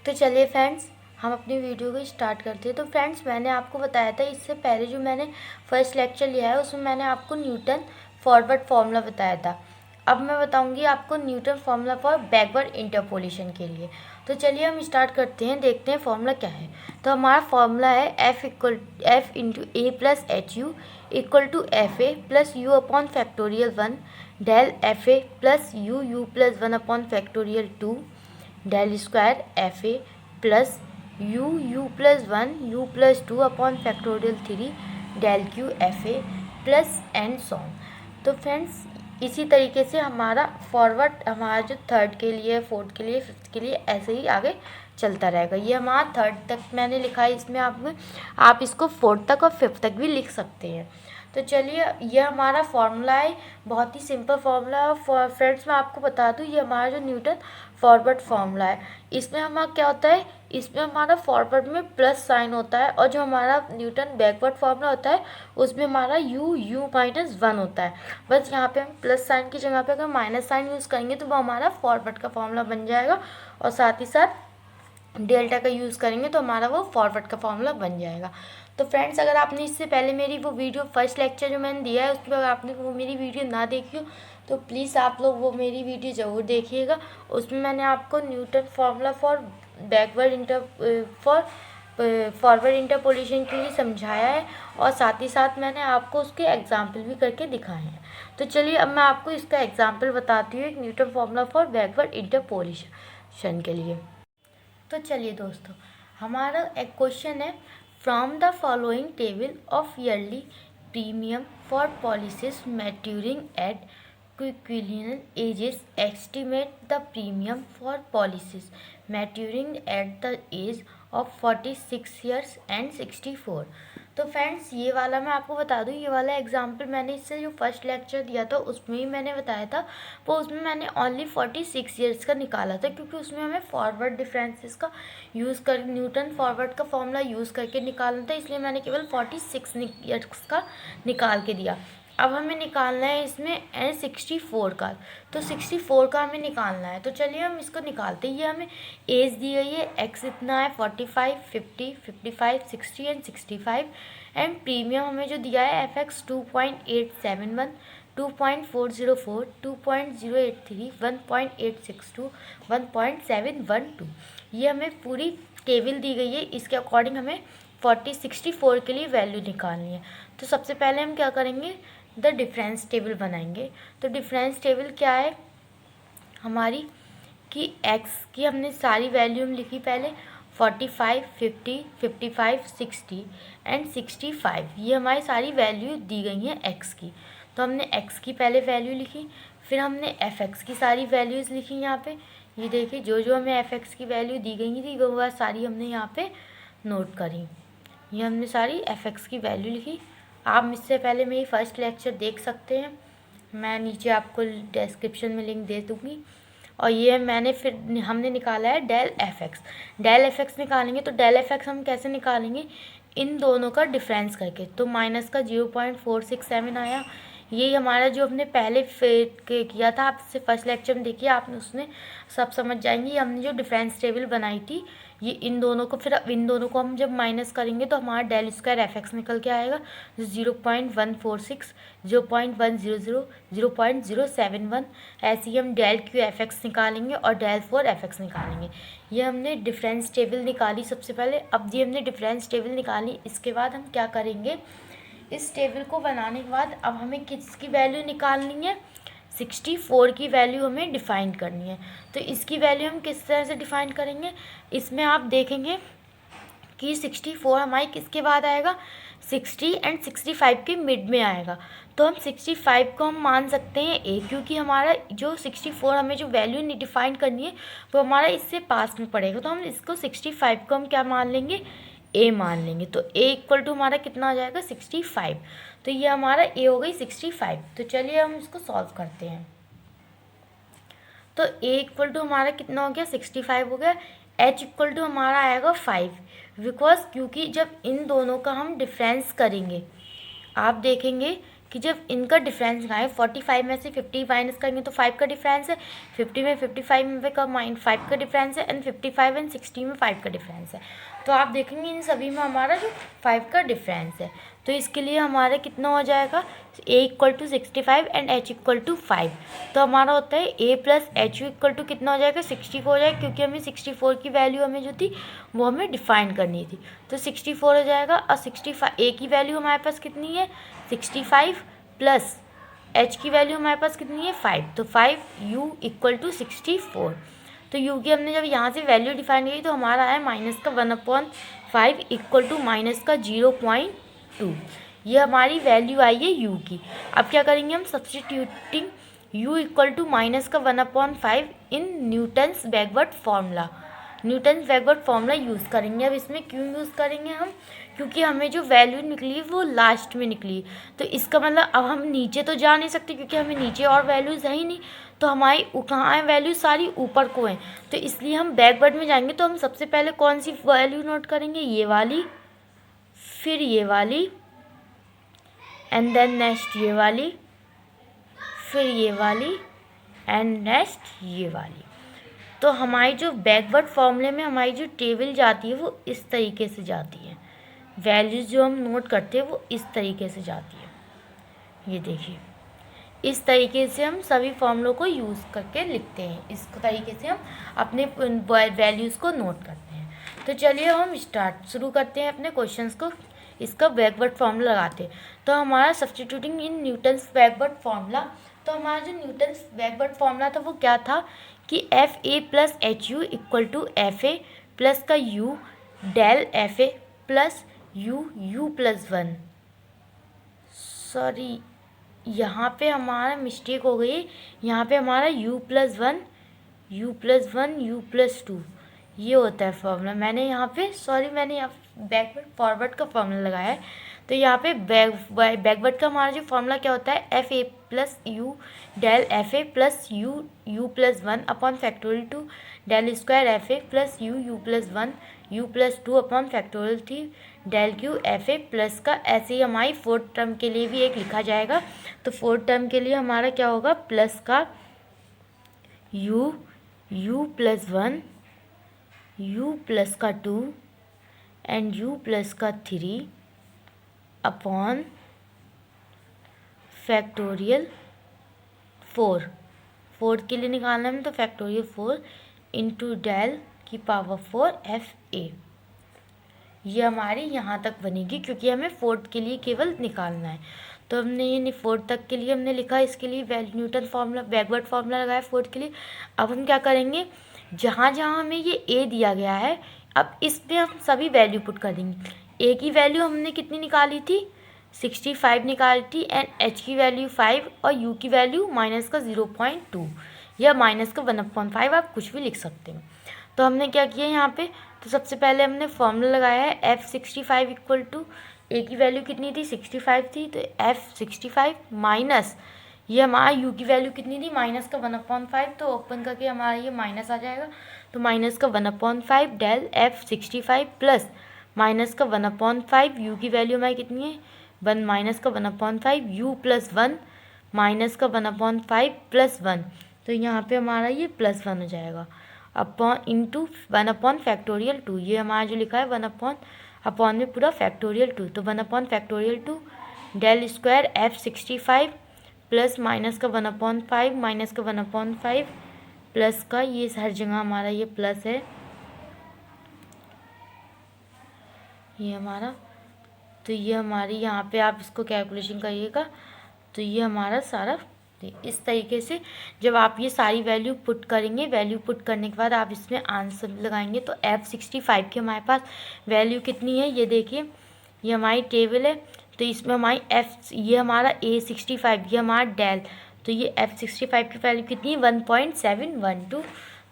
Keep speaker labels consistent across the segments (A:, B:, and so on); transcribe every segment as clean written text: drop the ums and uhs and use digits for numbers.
A: तो चलिए फ्रेंड्स, हम अपनी वीडियो को स्टार्ट करते हैं। तो फ्रेंड्स, मैंने आपको बताया था इससे पहले जो मैंने फर्स्ट लेक्चर लिया है उसमें मैंने आपको न्यूटन फॉरवर्ड फार्मूला बताया था। अब मैं बताऊंगी आपको Newton formula for backward interpolation के लिए। तो चलिए हम स्टार्ट करते हैं, देखते हैं फार्मूला क्या है। तो हमारा फार्मूला है f into a plus H U equal to F A plus u upon factorial 1 del F A plus you plus 1 upon factorial 2 del square f A plus you plus 1 u plus 2 upon factorial 3 del cube f A plus and so on. तो friends, इसी तरीके से हमारा forward हमारा जो third के लिए, fourth के लिए, फिफ्थ के लिए ऐसे ही आगे चलता रहेगा। ये हमारा थर्ड तक मैंने लिखा है, इसमें आप इसको फोर्थ तक और फिफ्थ तक भी लिख सकते हैं। तो चलिए, ये हमारा फार्मूला है, बहुत ही सिंपल फार्मूला है। फ्रेंड्स, मैं आपको बता दूँ, ये हमारा जो न्यूटन फॉरवर्ड फार्मूला है, इसमें हमारा क्या होता है, इसमें हमारा फॉरवर्ड में प्लस साइन होता है और जो हमारा न्यूटन बैकवर्ड फार्मूला होता है उसमें हमारा यू माइनस 1 होता है। बस यहाँ पे हम प्लस साइन की जगह पे अगर माइनस साइन यूज़ करेंगे तो वो हमारा फॉरवर्ड का फार्मूला बन जाएगा, और साथ ही साथ डेल्टा का यूज़ करेंगे तो हमारा वो फॉरवर्ड का फार्मूला बन जाएगा। तो फ्रेंड्स, अगर आपने इससे पहले मेरी वो वीडियो फर्स्ट लेक्चर जो मैंने दिया है उसमें अगर आपने वो मेरी वीडियो ना देखी हो तो प्लीज़ आप लोग वो मेरी वीडियो ज़रूर देखिएगा। उसमें मैंने आपको Newton formula for forward interpolation के लिए समझाया है, और साथ ही साथ मैंने आपको उसके एग्जाम्पल भी करके दिखाए हैं। तो चलिए, अब मैं आपको इसका एग्जाम्पल बताती हूँ एक Newton formula for backward interpolation के लिए। तो चलिए दोस्तों, हमारा एक क्वेश्चन है, from the following table of yearly premium for policies maturing at quinquennial ages estimate the premium for policies maturing at the age of 46 years and 64। तो friends, ये वाला मैं आपको बता दूँ, ये वाला एग्जाम्पल मैंने इससे जो फर्स्ट लेक्चर दिया था उसमें ही मैंने बताया था, वो उसमें मैंने ओनली 46 ईयर्स का निकाला था, क्योंकि उसमें हमें फॉरवर्ड डिफरेंसेस का यूज़ कर न्यूटन फॉरवर्ड का फॉर्मूला यूज़ करके निकालना था, इसलिए मैंने केवल 46 ईयर्स का निकाल के दिया। अब हमें निकालना है इसमें 64 का, तो 64 का हमें निकालना है। तो चलिए हम इसको निकालते हैं। ये हमें एज दी गई है, एक्स इतना है 45, 50, 55, 60 एंड 65, एंड प्रीमियम हमें जो दिया है एफ एक्स 2.871, 2.404, 2.083, 1.862, 1.712। ये हमें पूरी टेबल दी गई है, इसके अकॉर्डिंग हमें 64 के लिए वैल्यू निकालनी है। तो सबसे पहले हम क्या करेंगे, द डिफरेंस टेबल बनाएंगे। तो डिफरेंस टेबल क्या है हमारी, कि x की हमने सारी वैल्यू हम लिखी पहले, 45, 50, 55, 60 एंड 65, ये हमारी सारी वैल्यू दी गई हैं x की। तो हमने x की पहले वैल्यू लिखी, फिर हमने fx की सारी वैल्यूज़ लिखी यहाँ पे। ये देखिए, जो जो हमें fx की वैल्यू दी गई थी वो सारी हमने यहाँ पे नोट करी। ये हमने सारी fx की वैल्यू लिखी। आप मुझसे पहले मेरी फर्स्ट लेक्चर देख सकते हैं, मैं नीचे आपको डिस्क्रिप्शन में लिंक दे दूँगी। और ये हमने निकाला है del f x. Del f x निकालेंगे तो डेल एफ एक्स हम कैसे निकालेंगे, इन दोनों का डिफरेंस करके। तो माइनस का 0.467 आया, यही हमारा जो हमने पहले किया था, आपसे फर्स्ट लेक्चर में देखिए, आपने उसमें सब समझ जाएंगे। हमने जो डिफरेंस टेबल बनाई थी, ये इन दोनों को, फिर इन दोनों को हम जब माइनस करेंगे तो हमारा डेल स्क्वायर एफ एक्स निकल के आएगा, 0.146, 0.100, 0.071। ऐसे ही हम डेल क्यू एफ एक्स निकालेंगे और डेल फोर एफ एक्स निकालेंगे। ये हमने डिफरेंस टेबल निकाली सबसे पहले। अब ये हमने डिफरेंस टेबल निकाली, इसके बाद हम क्या करेंगे, इस टेबल को बनाने के बाद अब हमें किसकी वैल्यू निकालनी है, 64 की वैल्यू हमें डिफ़ाइन करनी है। तो इसकी वैल्यू हम किस तरह से डिफ़ाइन करेंगे, इसमें आप देखेंगे कि 64 हमारी किसके बाद आएगा, 60 एंड 65 के मिड में आएगा। तो हम 65 को हम मान सकते हैं ए, क्योंकि हमारा जो 64 हमें जो वैल्यू डिफ़ाइन करनी है वो हमारा इससे पास में पड़ेगा। तो हम इसको 65 को हम क्या मान लेंगे, ए मान लेंगे। तो ए इक्वल टू हमारा कितना आ जाएगा, 65। तो ये हमारा ए हो गई 65। तो चलिए हम इसको सॉल्व करते हैं। तो ए इक्वल टू हमारा कितना हो गया, 65 हो गया। एच इक्वल टू हमारा आएगा 5, क्योंकि जब इन दोनों का हम डिफरेंस करेंगे, आप देखेंगे कि जब इनका डिफरेंस निकालें 45 में से 50 माइनस करेंगे तो 5 का डिफरेंस है, 50 में 55 में का 5 का डिफरेंस है, एंड 55 एंड 60 में 5 का डिफरेंस है। तो आप देखेंगे इन सभी में हमारा जो 5 का डिफरेंस है, तो इसके लिए हमारे कितना हो जाएगा, a equal to 65 and h equal to 5। तो हमारा होता है a plus H U equal to कितना हो जाएगा, 64 हो जाएगा, क्योंकि हमें 64 की वैल्यू हमें जो थी वो हमें डिफाइन करनी थी। तो 64 हो जाएगा, और 65 a की वैल्यू हमारे पास कितनी है 65 प्लस h की वैल्यू हमारे पास कितनी है 5, तो 5u इक्वल टू 64। तो u की हमने जब यहाँ से वैल्यू डिफाइन की तो हमारा है माइनस का 1/5 इक्वल टू माइनस का 0.2। ये हमारी वैल्यू आई है u की। अब क्या करेंगे हम, substituting u equal to minus का 1/5 in Newton's backward formula. Newton's backward formula use करेंगे। अब इसमें क्यों यूज़ करेंगे हम, क्योंकि हमें जो वैल्यू निकली वो लास्ट में निकली, तो इसका मतलब अब हम नीचे तो जा नहीं सकते क्योंकि हमें नीचे और वैल्यूज़ है ही नहीं, तो हमारी कहाँ है वैल्यू, सारी ऊपर को हैं। तो इसलिए हम बैकवर्ड में जाएंगे, तो हम सबसे पहले कौन सी वैल्यू नोट करेंगे, ये वाली, फिर ये वाली, एंड देन नेक्स्ट ये वाली, फिर ये वाली, एंड नेक्स्ट ये वाली। तो हमारी जो बैकवर्ड फॉर्मूले में हमारी जो टेबल जाती है वो इस तरीके से जाती है, वैल्यूज़ जो हम नोट करते हैं वो इस तरीके से जाती है। ये देखिए, इस तरीके से हम सभी फॉर्मूलों को यूज़ करके लिखते हैं, इस तरीके से हम अपने वैल्यूज़ को नोट करते हैं। तो चलिए हम शुरू करते हैं अपने क्वेश्चंस को, इसका बैकवर्ड फार्मूला लगाते हैं। तो हमारा सब्स्टिट्यूटिंग इन न्यूटन्स बैकवर्ड फार्मूला, तो हमारा जो न्यूटन्स बैकवर्ड फार्मूला था वो क्या था कि F A plus H U equal to F A plus का U del F A plus you plus 1। Sorry, यहाँ पे हमारा मिस्टेक हो गई, यहाँ पे हमारा u प्लस 1 u प्लस 2 ये होता है फॉर्मूला। मैंने यहाँ पे मैंने यहाँ बैकवर्ड फॉरवर्ड का फॉर्मूला लगाया है। तो यहाँ पे बैकवर्ड का हमारा जो फॉर्मूला क्या होता है, f A plus u del F A plus you plus 1 upon factorial 2 del square f A plus you plus 1 u plus 2 upon factorial 3 del cube f A plus का। ऐसे ही हमारी फोर्थ टर्म के लिए भी एक लिखा जाएगा। तो फोर्थ टर्म के लिए हमारा क्या होगा, प्लस का यू प्लस 1 यू प्लस का 2 एंड यू प्लस का 3 अपॉन फैक्टोरियल 4। फोर्थ के लिए निकालना है तो फैक्टोरियल 4 इंटू डेल की पावर 4 एफ ए। ये हमारी यहाँ तक बनेगी क्योंकि हमें फोर्थ के लिए केवल निकालना है। तो हमने ये फोर्थ तक के लिए हमने लिखा, इसके लिए न्यूटन फार्मूला बैकवर्ड फार्मूला लगाया फोर्थ के लिए। अब हम क्या करेंगे, जहाँ जहाँ हमें ये ए दिया गया है अब इसमें हम सभी वैल्यू पुट कर देंगे। ए की वैल्यू हमने कितनी निकाली थी 65 निकाली थी, एंड एच की वैल्यू 5 और यू की वैल्यू माइनस का 0.2 या माइनस का 1/5, आप कुछ भी लिख सकते हैं। तो हमने क्या किया यहाँ पे, तो सबसे पहले हमने फॉर्मूला लगाया है f65 इक्वल टू ए की वैल्यू कितनी थी 65 थी, तो f65 माइनस ये हमारा u की वैल्यू कितनी थी माइनस का 1/5, तो ओपन करके हमारा ये माइनस आ जाएगा, तो माइनस का 1/5 डेल f65 प्लस माइनस का 1/5 u की वैल्यू हमारी कितनी है 1 माइनस का 1/5 u प्लस 1 माइनस का 1/5 प्लस 1, तो यहाँ पे हमारा ये प्लस 1 हो जाएगा अपॉन इंटू 1 फैक्टोरियल 2। ये हमारा जो लिखा है 1 अपॉन में पूरा फैक्टोरियल 2, तो 1 factorial 2 del square f65 plus minus का 1/5 माइनस का 1/5 प्लस का, ये हर जगह हमारा ये प्लस है ये हमारा। तो ये हमारी यहाँ पे आप इसको कैलकुलेशन करिएगा, तो ये हमारा सारा इस तरीके से जब आप ये सारी वैल्यू पुट करेंगे, वैल्यू पुट करने के बाद आप इसमें आंसर लगाएंगे। तो f65 की हमारे पास वैल्यू कितनी है, ये देखिए ये हमारी टेबल है, तो इसमें हमारी ये हमारा a65 ये हमारा डेल, तो ये f65 की वैल्यू कितनी है 1.712,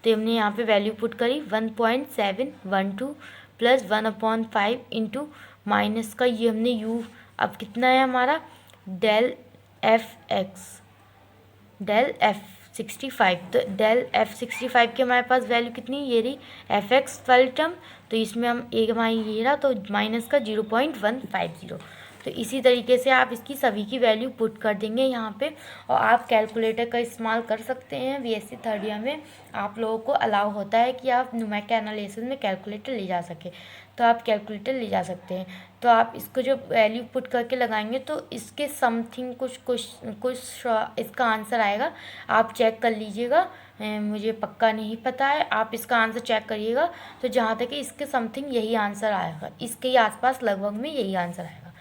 A: तो हमने यहाँ पे वैल्यू पुट करी 1.712 प्लस 1/5 इंटू माइनस का ये हमने u, अब कितना है हमारा डेल f65, तो डेल f65 की हमारे पास वैल्यू कितनी ये रही fx वाली टर्म, तो इसमें हम एक हमारी ये रहा तो माइनस का 0.150, तो इसी तरीके से आप इसकी सभी की वैल्यू पुट कर देंगे यहाँ पे, और आप कैलकुलेटर का इस्तेमाल कर सकते हैं। बीएससी थर्ड ईयर में आप लोगों को अलाउ होता है कि आप न्यूमेरिकल एनालिसिस में कैलकुलेटर ले जा सके, तो आप कैलकुलेटर ले जा सकते हैं। तो आप इसको जो वैल्यू पुट करके लगाएंगे तो इसके समथिंग कुछ इसका आंसर आएगा। आप चेक कर लीजिएगा, मुझे पक्का नहीं पता है, आप इसका आंसर चेक करिएगा। तो जहाँ तक कि इसके समथिंग यही आंसर आएगा, इसके ही आसपास लगभग में यही आंसर आएगा।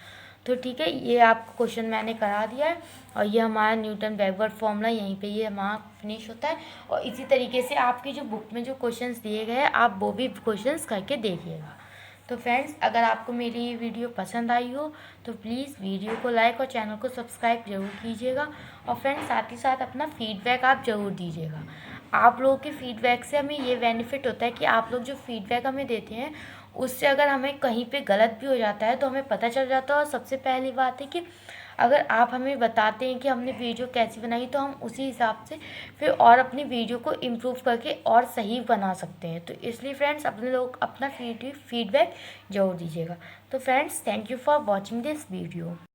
A: तो ठीक है, ये आपको क्वेश्चन मैंने करा दिया है, और ये हमारा न्यूटन बैकवर्ड फॉर्मूला यहीं पे ये हमारा फिनिश होता है। और इसी तरीके से आपकी जो बुक में जो क्वेश्चंस दिए गए हैं आप वो भी क्वेश्चंस करके देखिएगा। तो फ्रेंड्स, अगर आपको मेरी ये वीडियो पसंद आई हो तो प्लीज़ वीडियो को लाइक और चैनल को सब्सक्राइब ज़रूर कीजिएगा। और फ्रेंड्स, साथ ही साथ अपना फीडबैक आप ज़रूर दीजिएगा। आप लोगों के फीडबैक से हमें ये बेनिफिट होता है कि आप लोग जो फीडबैक हमें देते हैं उससे अगर हमें कहीं पे गलत भी हो जाता है तो हमें पता चल जाता है। और सबसे पहली बात है कि अगर आप हमें बताते हैं कि हमने वीडियो कैसी बनाई तो हम उसी हिसाब से फिर और अपनी वीडियो को इम्प्रूव करके और सही बना सकते हैं। तो इसलिए फ्रेंड्स, अपने लोग अपना फीडबैक ज़रूर दीजिएगा। तो friends, thank you for watching this video.